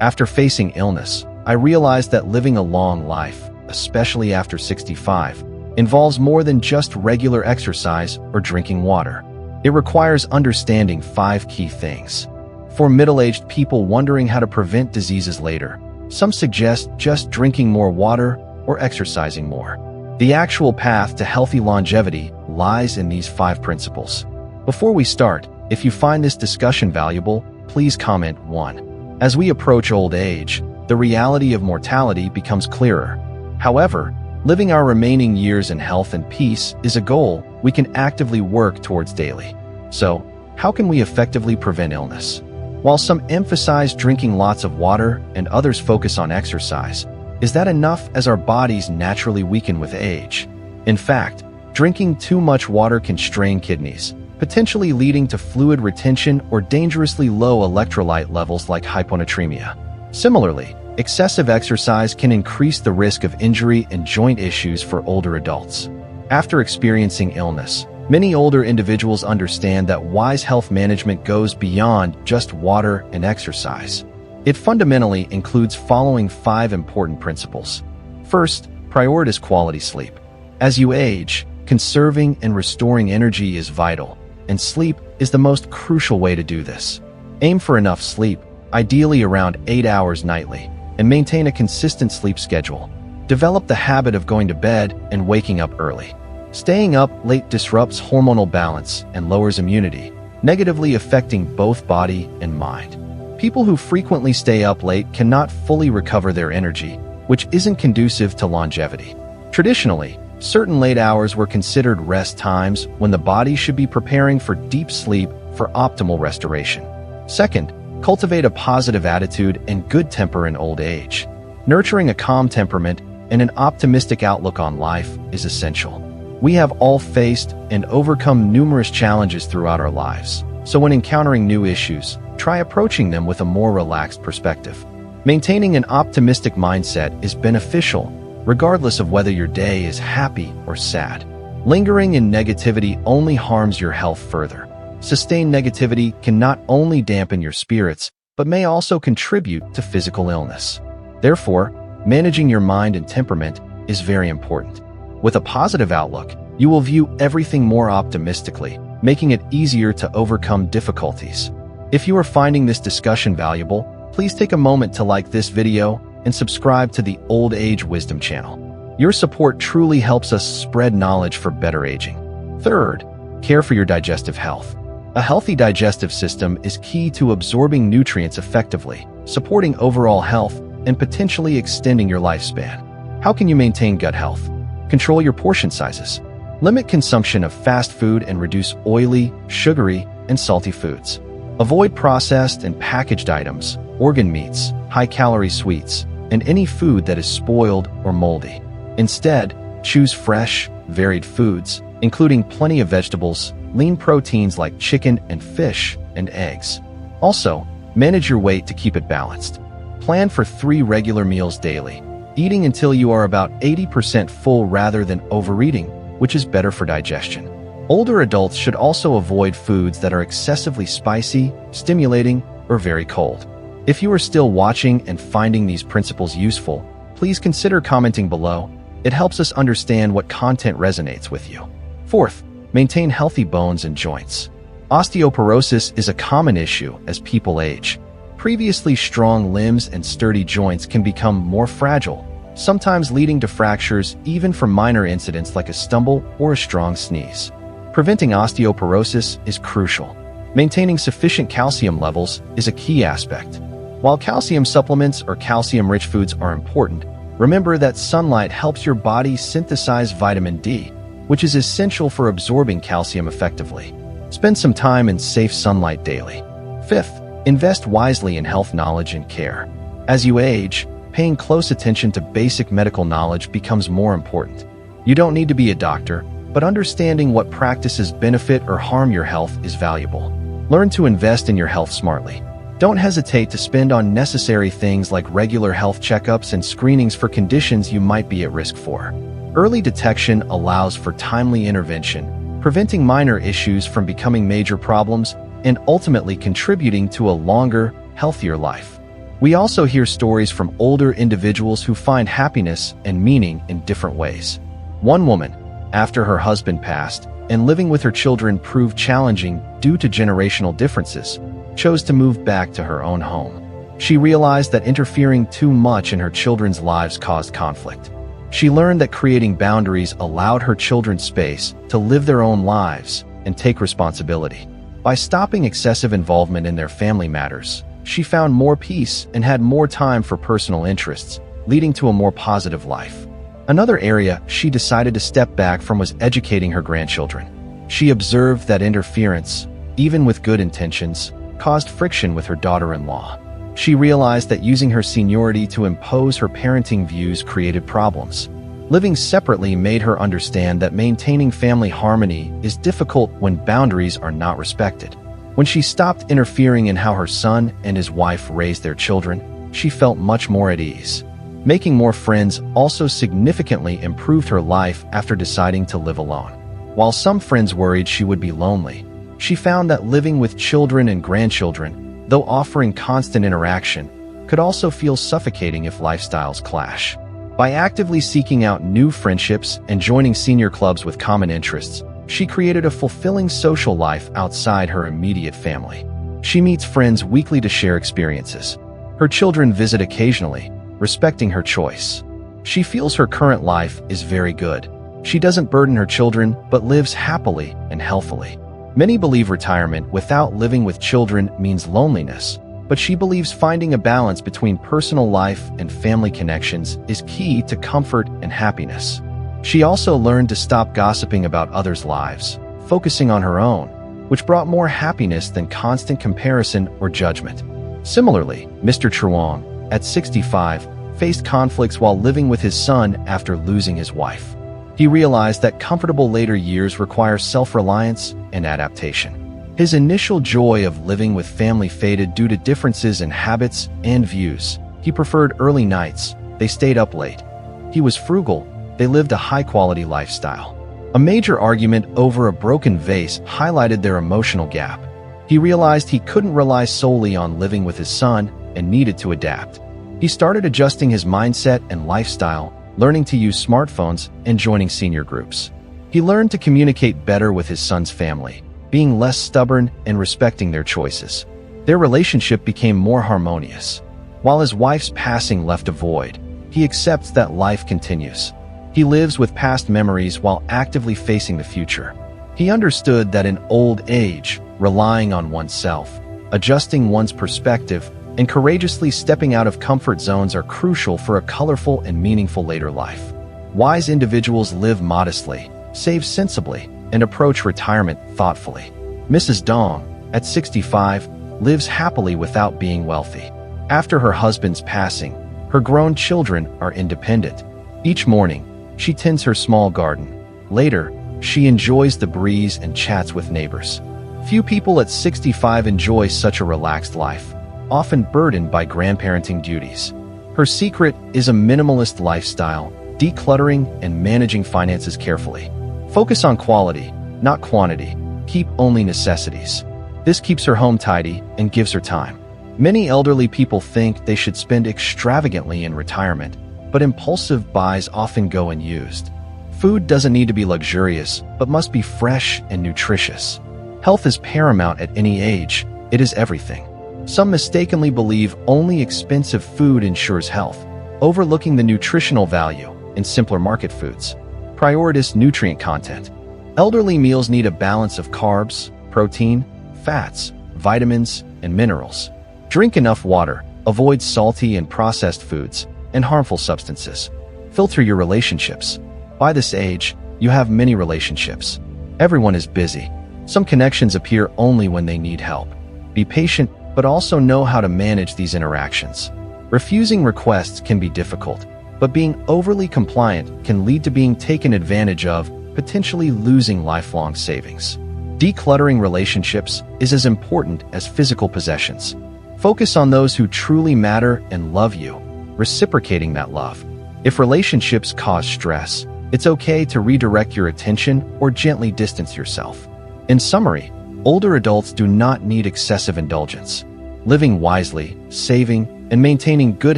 After facing illness, I realized that living a long life, especially after 65, involves more than just regular exercise or drinking water. It requires understanding 5 key things. For middle-aged people wondering how to prevent diseases later, some suggest just drinking more water or exercising more. The actual path to healthy longevity lies in these 5 principles. Before we start, if you find this discussion valuable, please comment 1. As we approach old age, the reality of mortality becomes clearer. However, living our remaining years in health and peace is a goal we can actively work towards daily. So, how can we effectively prevent illness? While some emphasize drinking lots of water and others focus on exercise, is that enough as our bodies naturally weaken with age? In fact, drinking too much water can strain kidneys, potentially leading to fluid retention or dangerously low electrolyte levels like hyponatremia. Similarly, excessive exercise can increase the risk of injury and joint issues for older adults. After experiencing illness, many older individuals understand that wise health management goes beyond just water and exercise. It fundamentally includes following 5 important principles. First, prioritize quality sleep. As you age, conserving and restoring energy is vital, and sleep is the most crucial way to do this. Aim for enough sleep, ideally around 8 hours nightly, and maintain a consistent sleep schedule. Develop the habit of going to bed and waking up early. Staying up late disrupts hormonal balance and lowers immunity, negatively affecting both body and mind. People who frequently stay up late cannot fully recover their energy, which isn't conducive to longevity. Traditionally, certain late hours were considered rest times when the body should be preparing for deep sleep for optimal restoration. Second, cultivate a positive attitude and good temper in old age. Nurturing a calm temperament and an optimistic outlook on life is essential. We have all faced and overcome numerous challenges throughout our lives, so when encountering new issues, try approaching them with a more relaxed perspective. Maintaining an optimistic mindset is beneficial, regardless of whether your day is happy or sad. Lingering in negativity only harms your health further. Sustained negativity can not only dampen your spirits, but may also contribute to physical illness. Therefore, managing your mind and temperament is very important. With a positive outlook, you will view everything more optimistically, making it easier to overcome difficulties. If you are finding this discussion valuable, please take a moment to like this video and subscribe to the Old Age Wisdom channel. Your support truly helps us spread knowledge for better aging. Third, care for your digestive health. A healthy digestive system is key to absorbing nutrients effectively, supporting overall health, and potentially extending your lifespan. How can you maintain gut health? Control your portion sizes. Limit consumption of fast food and reduce oily, sugary, and salty foods. Avoid processed and packaged items, organ meats, high-calorie sweets, and any food that is spoiled or moldy. Instead, choose fresh, varied foods, including plenty of vegetables, lean proteins like chicken and fish, and eggs. Also, manage your weight to keep it balanced. Plan for 3 regular meals daily, eating until you are about 80% full rather than overeating, which is better for digestion. Older adults should also avoid foods that are excessively spicy, stimulating, or very cold. If you are still watching and finding these principles useful, please consider commenting below. It helps us understand what content resonates with you. Fourth, maintain healthy bones and joints. Osteoporosis is a common issue as people age. Previously strong limbs and sturdy joints can become more fragile, sometimes leading to fractures even from minor incidents like a stumble or a strong sneeze. Preventing osteoporosis is crucial. Maintaining sufficient calcium levels is a key aspect. While calcium supplements or calcium-rich foods are important, remember that sunlight helps your body synthesize vitamin D, which is essential for absorbing calcium effectively. Spend some time in safe sunlight daily. Fifth, invest wisely in health knowledge and care. As you age, paying close attention to basic medical knowledge becomes more important. You don't need to be a doctor, but understanding what practices benefit or harm your health is valuable. Learn to invest in your health smartly. Don't hesitate to spend on necessary things like regular health checkups and screenings for conditions you might be at risk for. Early detection allows for timely intervention, preventing minor issues from becoming major problems and ultimately contributing to a longer, healthier life. We also hear stories from older individuals who find happiness and meaning in different ways. One woman, after her husband passed and living with her children proved challenging due to generational differences, chose to move back to her own home. She realized that interfering too much in her children's lives caused conflict. She learned that creating boundaries allowed her children space to live their own lives and take responsibility. By stopping excessive involvement in their family matters, she found more peace and had more time for personal interests, leading to a more positive life. Another area she decided to step back from was educating her grandchildren. She observed that interference, even with good intentions, caused friction with her daughter-in-law. She realized that using her seniority to impose her parenting views created problems. Living separately made her understand that maintaining family harmony is difficult when boundaries are not respected. When she stopped interfering in how her son and his wife raised their children, she felt much more at ease. Making more friends also significantly improved her life after deciding to live alone. While some friends worried she would be lonely, she found that living with children and grandchildren, though offering constant interaction, could also feel suffocating if lifestyles clash. By actively seeking out new friendships and joining senior clubs with common interests, she created a fulfilling social life outside her immediate family. She meets friends weekly to share experiences. Her children visit occasionally, respecting her choice. She feels her current life is very good. She doesn't burden her children, but lives happily and healthily. Many believe retirement without living with children means loneliness, but she believes finding a balance between personal life and family connections is key to comfort and happiness. She also learned to stop gossiping about others' lives, focusing on her own, which brought more happiness than constant comparison or judgment. Similarly, Mr. Truong, at 65, faced conflicts while living with his son after losing his wife. He realized that comfortable later years require self-reliance and adaptation. His initial joy of living with family faded due to differences in habits and views. He preferred early nights, they stayed up late. He was frugal, they lived a high-quality lifestyle. A major argument over a broken vase highlighted their emotional gap. He realized he couldn't rely solely on living with his son and needed to adapt. He started adjusting his mindset and lifestyle, learning to use smartphones and joining senior groups. He learned to communicate better with his son's family, being less stubborn and respecting their choices. Their relationship became more harmonious. While his wife's passing left a void, he accepts that life continues. He lives with past memories while actively facing the future. He understood that in old age, relying on oneself, adjusting one's perspective, and courageously stepping out of comfort zones are crucial for a colorful and meaningful later life. Wise individuals live modestly, save sensibly, and approach retirement thoughtfully. Mrs. Dong, at 65, lives happily without being wealthy. After her husband's passing, her grown children are independent. Each morning, she tends her small garden. Later, she enjoys the breeze and chats with neighbors. Few people at 65 enjoy such a relaxed life, often burdened by grandparenting duties. Her secret is a minimalist lifestyle, decluttering and managing finances carefully. Focus on quality, not quantity. Keep only necessities. This keeps her home tidy and gives her time. Many elderly people think they should spend extravagantly in retirement, but impulsive buys often go unused. Food doesn't need to be luxurious, but must be fresh and nutritious. Health is paramount at any age. It is everything. Some mistakenly believe only expensive food ensures health, overlooking the nutritional value in simpler market foods. Prioritize nutrient content. Elderly meals need a balance of carbs, protein, fats, vitamins, and minerals. Drink enough water, avoid salty and processed foods, and harmful substances. Filter your relationships. By this age, you have many relationships. Everyone is busy. Some connections appear only when they need help. Be patient, but also know how to manage these interactions. Refusing requests can be difficult, but being overly compliant can lead to being taken advantage of, potentially losing lifelong savings. Decluttering relationships is as important as physical possessions. Focus on those who truly matter and love you, reciprocating that love. If relationships cause stress, it's okay to redirect your attention or gently distance yourself. In summary, older adults do not need excessive indulgence. Living wisely, saving, and maintaining good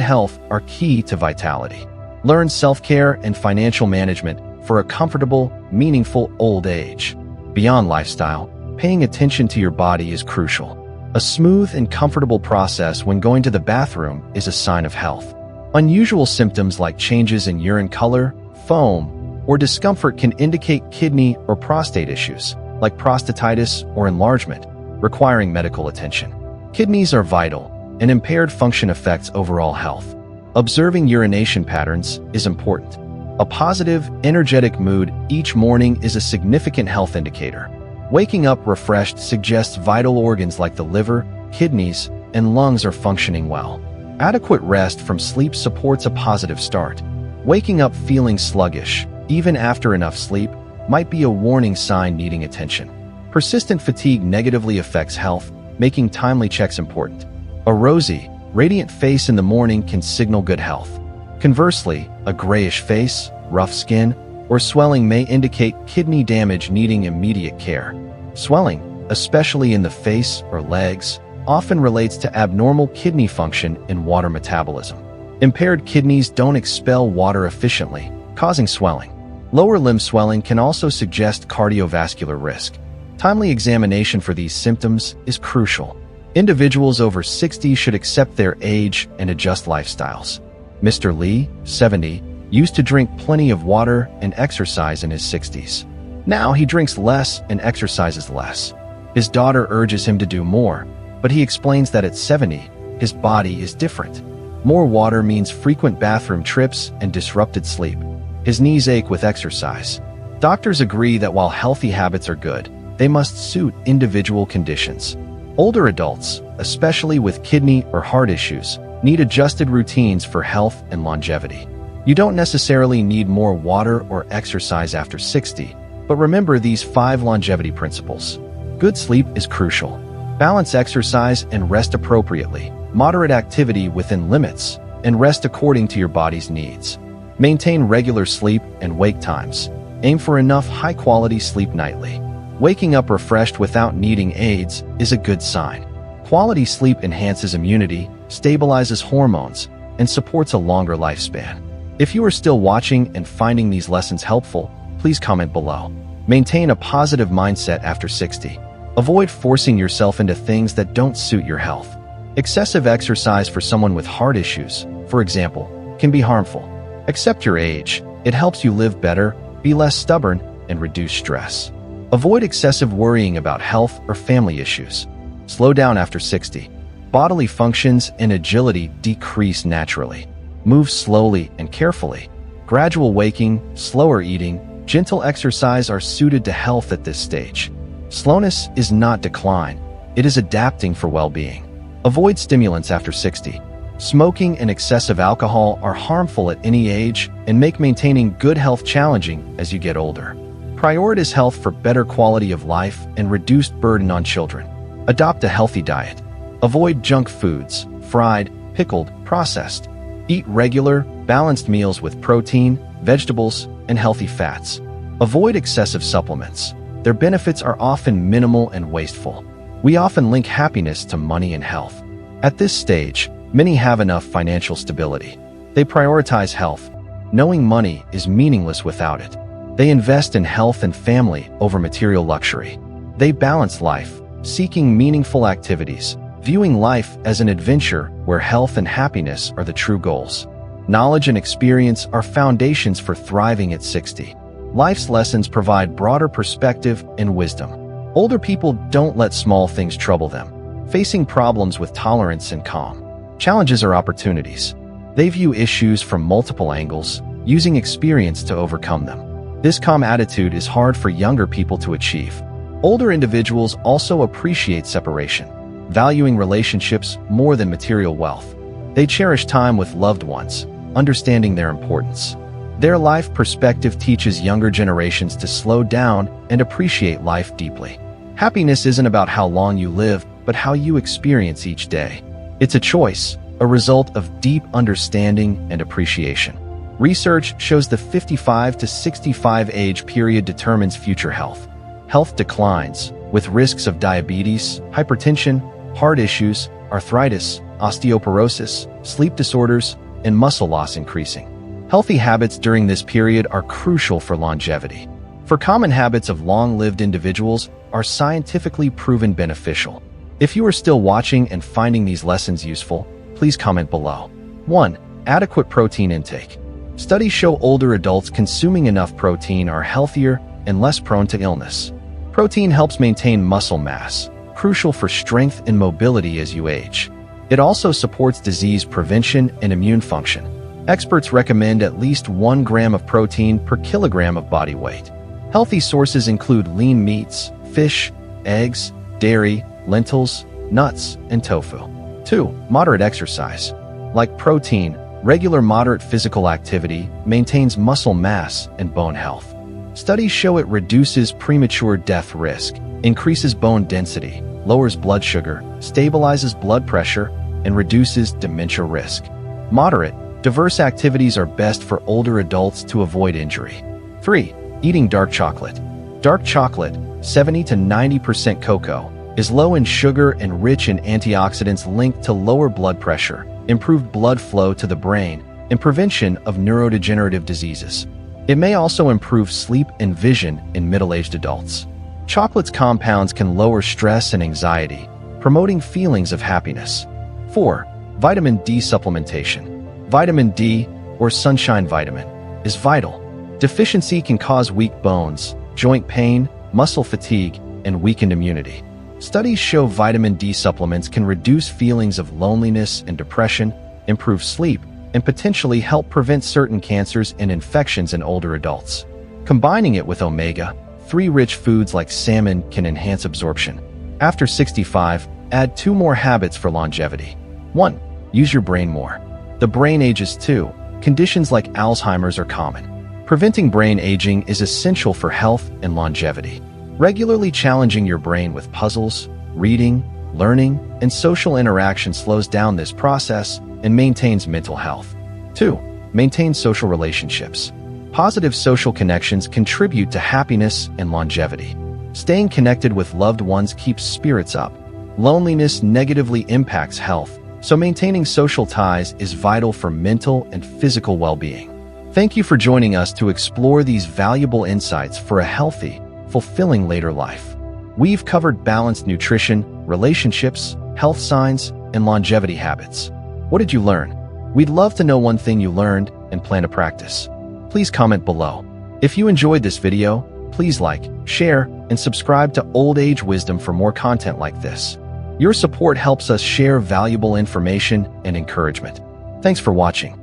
health are key to vitality. Learn self-care and financial management for a comfortable, meaningful old age. Beyond lifestyle, paying attention to your body is crucial. A smooth and comfortable process when going to the bathroom is a sign of health. Unusual symptoms like changes in urine color, foam, or discomfort can indicate kidney or prostate issues, like prostatitis or enlargement, requiring medical attention. Kidneys are vital, and impaired function affects overall health. Observing urination patterns is important. A positive, energetic mood each morning is a significant health indicator. Waking up refreshed suggests vital organs like the liver, kidneys, and lungs are functioning well. Adequate rest from sleep supports a positive start. Waking up feeling sluggish, even after enough sleep, might be a warning sign needing attention. Persistent fatigue negatively affects health, making timely checks important. A rosy, radiant face in the morning can signal good health. Conversely, a grayish face, rough skin, or swelling may indicate kidney damage needing immediate care. Swelling, especially in the face or legs, often relates to abnormal kidney function and water metabolism. Impaired kidneys don't expel water efficiently, causing swelling. Lower limb swelling can also suggest cardiovascular risk. Timely examination for these symptoms is crucial. Individuals over 60 should accept their age and adjust lifestyles. Mr. Lee, 70, used to drink plenty of water and exercise in his 60s. Now he drinks less and exercises less. His daughter urges him to do more, but he explains that at 70, his body is different. More water means frequent bathroom trips and disrupted sleep. His knees ache with exercise. Doctors agree that while healthy habits are good, they must suit individual conditions. Older adults, especially with kidney or heart issues, need adjusted routines for health and longevity. You don't necessarily need more water or exercise after 60, but remember these 5 longevity principles. Good sleep is crucial. Balance exercise and rest appropriately, moderate activity within limits, and rest according to your body's needs. Maintain regular sleep and wake times. Aim for enough high-quality sleep nightly. Waking up refreshed without needing aids is a good sign. Quality sleep enhances immunity, stabilizes hormones, and supports a longer lifespan. If you are still watching and finding these lessons helpful, please comment below. Maintain a positive mindset after 60. Avoid forcing yourself into things that don't suit your health. Excessive exercise for someone with heart issues, for example, can be harmful. Accept your age. It helps you live better, be less stubborn, and reduce stress. Avoid excessive worrying about health or family issues. Slow down after 60. Bodily functions and agility decrease naturally. Move slowly and carefully. Gradual waking, slower eating, gentle exercise are suited to health at this stage. Slowness is not decline. It is adapting for well-being. Avoid stimulants after 60. Smoking and excessive alcohol are harmful at any age and make maintaining good health challenging as you get older. Prioritize health for better quality of life and reduced burden on children. Adopt a healthy diet. Avoid junk foods, fried, pickled, processed. Eat regular, balanced meals with protein, vegetables, and healthy fats. Avoid excessive supplements. Their benefits are often minimal and wasteful. We often link happiness to money and health. At this stage, many have enough financial stability. They prioritize health, knowing money is meaningless without it. They invest in health and family over material luxury. They balance life, seeking meaningful activities, viewing life as an adventure where health and happiness are the true goals. Knowledge and experience are foundations for thriving at 60. Life's lessons provide broader perspective and wisdom. Older people don't let small things trouble them, facing problems with tolerance and calm. Challenges are opportunities. They view issues from multiple angles, using experience to overcome them. This calm attitude is hard for younger people to achieve. Older individuals also appreciate separation, valuing relationships more than material wealth. They cherish time with loved ones, understanding their importance. Their life perspective teaches younger generations to slow down and appreciate life deeply. Happiness isn't about how long you live, but how you experience each day. It's a choice, a result of deep understanding and appreciation. Research shows the 55 to 65 age period determines future health. Health declines, with risks of diabetes, hypertension, heart issues, arthritis, osteoporosis, sleep disorders, and muscle loss increasing. Healthy habits during this period are crucial for longevity. For common habits of long-lived individuals are scientifically proven beneficial. If you are still watching and finding these lessons useful, please comment below. 1. Adequate protein intake. Studies show older adults consuming enough protein are healthier and less prone to illness. Protein helps maintain muscle mass, crucial for strength and mobility as you age. It also supports disease prevention and immune function. Experts recommend at least 1 gram of protein per kilogram of body weight. Healthy sources include lean meats, fish, eggs, dairy, lentils, nuts, and tofu. 2. Moderate exercise. Like protein, regular moderate physical activity maintains muscle mass and bone health. Studies show it reduces premature death risk, increases bone density, lowers blood sugar, stabilizes blood pressure, and reduces dementia risk. Moderate, diverse activities are best for older adults to avoid injury. 3. Eating dark chocolate. Dark chocolate, 70 to 90% cocoa, is low in sugar and rich in antioxidants linked to lower blood pressure, improved blood flow to the brain, and prevention of neurodegenerative diseases. It may also improve sleep and vision in middle-aged adults. Chocolate's compounds can lower stress and anxiety, promoting feelings of happiness. 4. Vitamin D supplementation. Vitamin D, or sunshine vitamin, is vital. Deficiency can cause weak bones, joint pain, muscle fatigue, and weakened immunity. Studies show vitamin D supplements can reduce feelings of loneliness and depression, improve sleep, and potentially help prevent certain cancers and infections in older adults. Combining it with omega-3 rich foods like salmon can enhance absorption. After 65, add 2 more habits for longevity. 1. Use your brain more. The brain ages too. Conditions like Alzheimer's are common. Preventing brain aging is essential for health and longevity. Regularly challenging your brain with puzzles, reading, learning, and social interaction slows down this process and maintains mental health. 2. Maintain social relationships. Positive social connections contribute to happiness and longevity. Staying connected with loved ones keeps spirits up. Loneliness negatively impacts health, so maintaining social ties is vital for mental and physical well-being. Thank you for joining us to explore these valuable insights for a healthy, fulfilling later life. We've covered balanced nutrition, relationships, health signs, and longevity habits. What did you learn? We'd love to know one thing you learned and plan to practice. Please comment below. If you enjoyed this video, please like, share, and subscribe to Old Age Wisdom for more content like this. Your support helps us share valuable information and encouragement. Thanks for watching.